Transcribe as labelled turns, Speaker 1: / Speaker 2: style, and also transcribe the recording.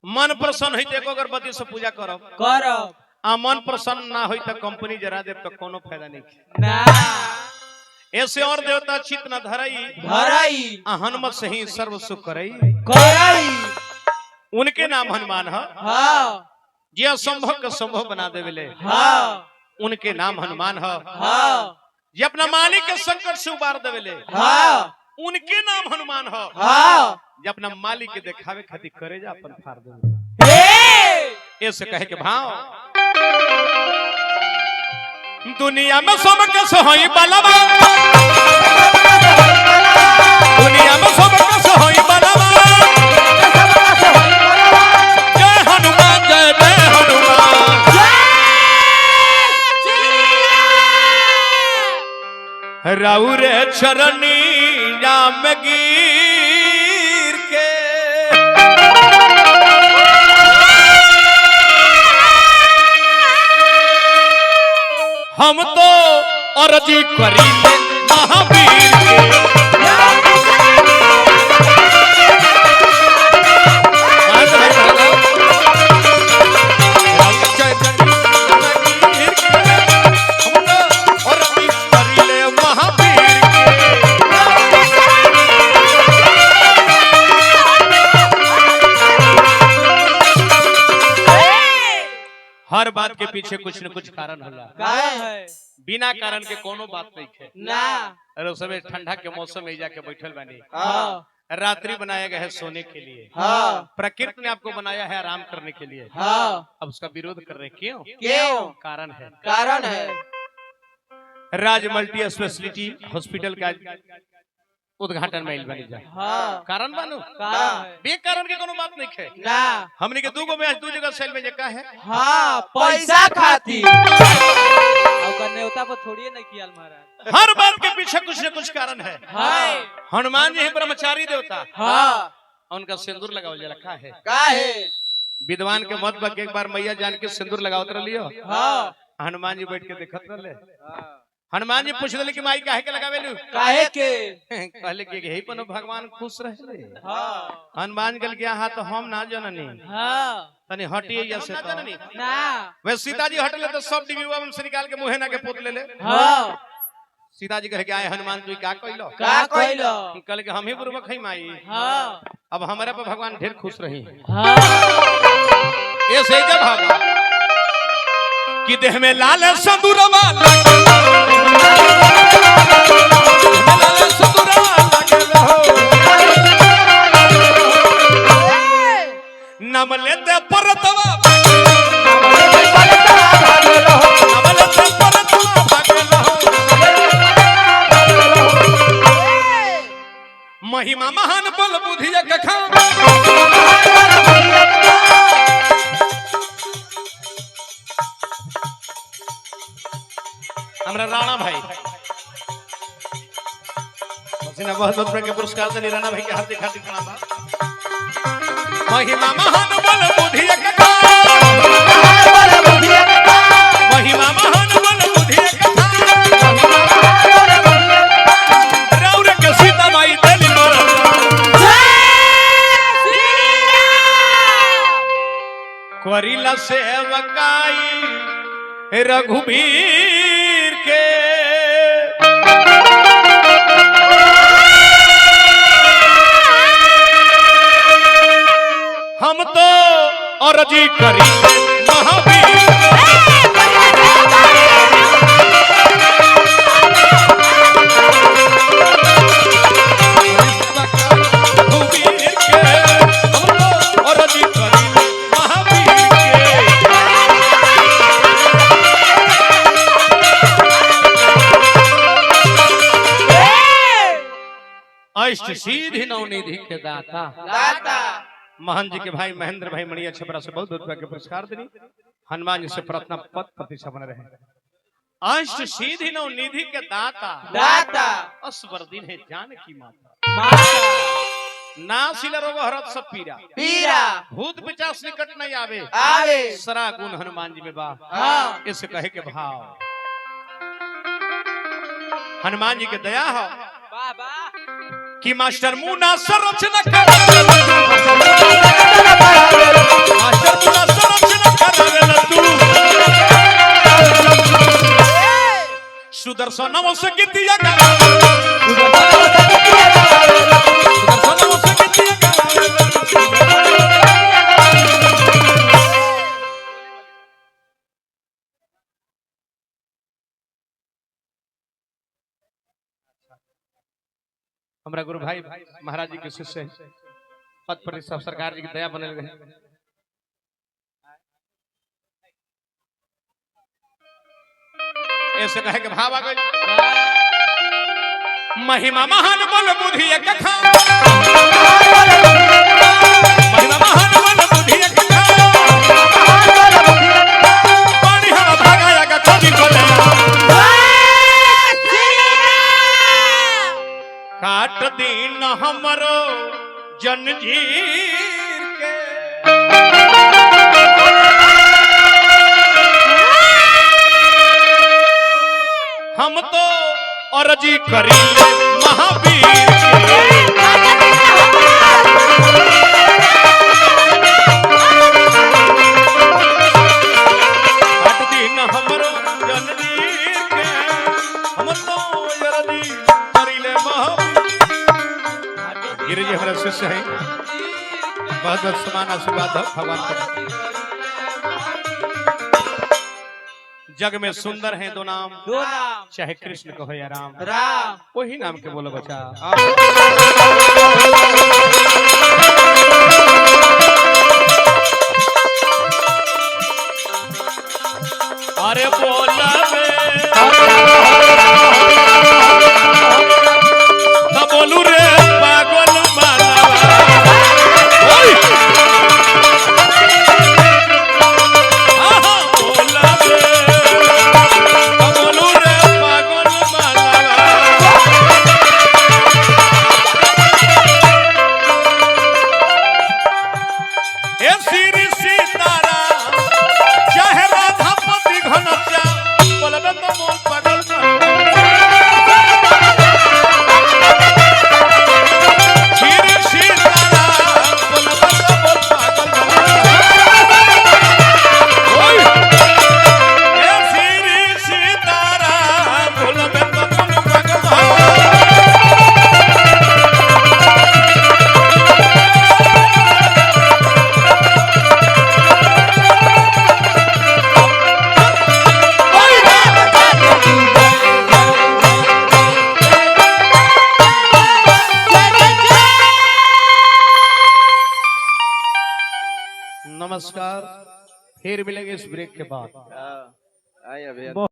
Speaker 1: मन प्रसन्न होई एको अगरबत्ती से पूजा करब
Speaker 2: करब
Speaker 1: आ मन प्रसन्न ना होई त कंपनी जरा देब त कोनो फायदा नहीं
Speaker 2: ना
Speaker 1: ऐसे और देवता चित न धरई
Speaker 2: धरई
Speaker 1: हनुमत से ही सर्व सुख करई
Speaker 2: करई
Speaker 1: उनके नाम हनुमान है
Speaker 2: हां
Speaker 1: जे असंभव के संभव बना देवेले
Speaker 2: हां
Speaker 1: उनके नाम हनुमान है
Speaker 2: हां
Speaker 1: जे अपना मालिक के संकट से उबार देवेले
Speaker 2: हां
Speaker 1: उनके नाम हनुमान है
Speaker 2: हां
Speaker 1: जे अपना मालिक के देखावे खातिर करे जा अपन फाड़ दे ऐसे कहे के भाव दुनिया में सब के सोई बलवा दुनिया में सब के सोई बलवा जय हनुमान जय जय हनुमान राउर चरनी जाम गिर के हम तो अर्जी करी महावीर हर बात के पीछे कुछ न कुछ कारण होला
Speaker 2: है
Speaker 1: बिना कारण के कोनो बात नहीं है
Speaker 2: ना
Speaker 1: अरे सब ठंडा के मौसम में जाके बैठल बानी
Speaker 2: हां
Speaker 1: रात्रि बनाया गया है सोने के लिए
Speaker 2: हां
Speaker 1: प्रकृति ने आपको बनाया है आराम करने के लिए
Speaker 2: हां
Speaker 1: अब उसका विरोध कर रहे क्यों कारण है राज मल्टी स्पेशलिटी हॉस्पिटल का उद्घाटन में बनी जाए
Speaker 2: हां
Speaker 1: कारण बानू
Speaker 2: कारण है
Speaker 1: बेकारण के कोनो बात नहीं है
Speaker 2: ना
Speaker 1: हमने के दूगो मैच दू जगह सेल में जे का है
Speaker 2: हां पैसा खाती और कन्नेवता पर थोड़ी नहीं कियाल महाराज
Speaker 1: हर बात के पीछे कुछ न कुछ कारण है
Speaker 2: हां
Speaker 1: हनुमान जी ब्रह्मचारी देवता
Speaker 2: हां
Speaker 1: उनका सिंदूर लगावल जा रखा है
Speaker 2: काहे
Speaker 1: विद्वान के मत पर एक बार मैया जान के सिंदूर लगावत रहियो
Speaker 2: हां
Speaker 1: हनुमान जी बैठ के देखत रहले हनुमान जी पूछ रहे कि माई काहे के लगावेलू
Speaker 2: काहे के
Speaker 1: कहले कि यही पर भगवान खुश रहे
Speaker 2: हां
Speaker 1: हनुमान कल गया हां तो हम ना जननी
Speaker 2: हां
Speaker 1: तनी हटिए या से जननी
Speaker 2: ना
Speaker 1: वे सीता जी हटले तो सब डिब्बा में से निकाल के मुहे ना के पोत ले
Speaker 2: हां
Speaker 1: सीता जी कहे कि आए हनुमान तू का कइलो कल के हम ही बुरबक हई माई
Speaker 2: हां
Speaker 1: अब हमारे पे भगवान ढेर खुश रही
Speaker 2: हां
Speaker 1: ऐसे जब भागा कि देह में लाल संदूरवा नम लेते परतवा महिमा महान बल बुद्धि हमरा राणा भाई बहुत बहुत के पुरस्कार से राणा भाई के हार्दिक हार्दिक प्रणाम। महिमा महान बल बुद्धि महिमा महान बल बुद्धि राउर के सीता माई दिल करिला सेवकाई रघुबीर के हम तो अर्जी करी महावीर अष्ट सीधि नवनिधि के दाता महन जी के भाई महेंद्र भाई मणिया छपरा से बहुत बहुत के पुरस्कार देनी हनुमान जी से प्रार्थना पद प्रतिष्ठा बने रहे अष्ट सीधि नवनिधि के दाता असवर दिन है जानकी माता नासिल रोग हरत सब पीरा भूत पिचास निकट नहीं आवे सरा गुण हनुमान जी में बा इस कहे के भाव हनुमान जी के दया हो कि मास्टर मुना सरच न कर सुदर्शनों से गीतिया गावे सुदर्शनों से गीतिया गावे हमारा गुरु भाई महाराज जी के शिष्य हैं पद पर सब सरकार जी की दया बनल रहे ऐसे कहे के भाव आ गई महिमा महान बल बुद्धि एक खा महिमा महान बल बुद्धि एक खा पानी हम भागाया का कभी बोले काट दीन हमरो जंजीर के हम तो अर्जी करी महावीर काट दीन हमरो जंजीर के हम तो अर्जी करी महावीर जी हमारा शिष्य है बहुत बहुत समान आशीर्वाद हो भगवान का जग में सुंदर हैं दो नाम चाहे कृष्ण कहो या राम वही नाम के बोलो बचा अरे बोला बोलू रे पागल नमस्कार फिर मिलेंगे इस ब्रेक के बाद